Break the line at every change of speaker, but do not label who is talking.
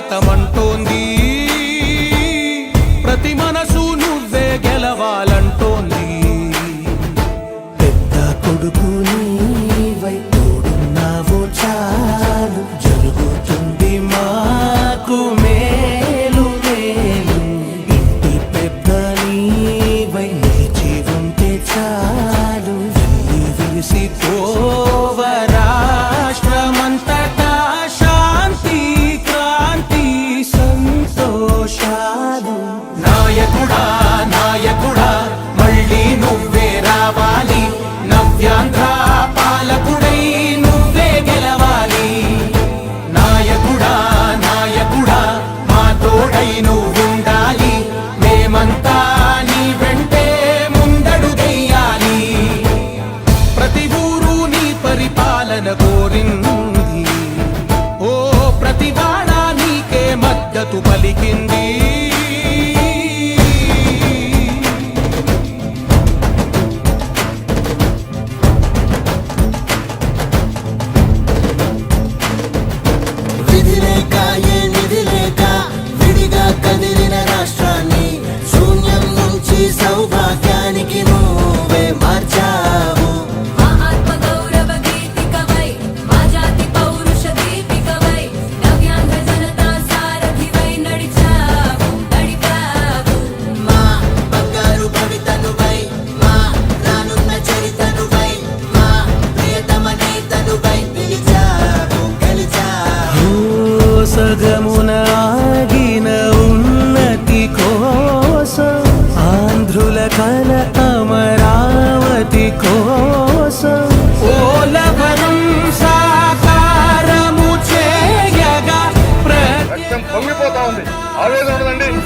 స్వాగతమంటోంది, ప్రతి మనసు నువ్వే గెలవాలంటోంది.
పెద్ద కొడుకు నీవై తోడున్నావో చాలు, జరుగుతుంది మాకు మేలు మేలు. ఇంటి పెద్ద నీవై నిలిచి ఉంటే చాలు, విసిపోవ రాష్ట్రమంతటా శాంతి క్రాంతి సంతోషాలు.
నాయకుడా నాయకుడా మళ్ళీ నువ్వే రావాలి, నవ్యాంధ్ర పాలకుడై నువ్వే గెలవాలి. నాయకుడా నాయకుడా మా తోడై నువ్వుండాలి, మేమంతా నీ వెంటే ముందడుగెయ్యాలి. ప్రతి ఊరు నీ పరిపాలన కోరింది, ఓ ప్రతి వాడ నీకే మద్దతు పలికింది.
విధిలేక ఏ నిధిలేక విడిగా కదిలిన రాష్ట్రాన్ని శూన్యం నుంచి సౌభాగ్యానికి నువ్వే మార్చావు.
మా ఆత్మ గౌరవ గీతికవై, మా జాతి పౌరుష దీపికవై, నవ్యాంధ్ర జనతా సారథివై నడిచావు నడిపావు.
మా బంగారు భవితనువై, మా రానున్న చరితనువై, మా ప్రియతమ నేతనువై పిలిచావు గెలిచావు. సగమున ఆగిన ఉన్నతి కోసం, ఆంధ్రుల కల అమరావతి కోసం,
ఓలవరం సాకారము చేయగా
రక్తం పొంగిపోతా ఉంది, ఆవేదన ఉండదండి.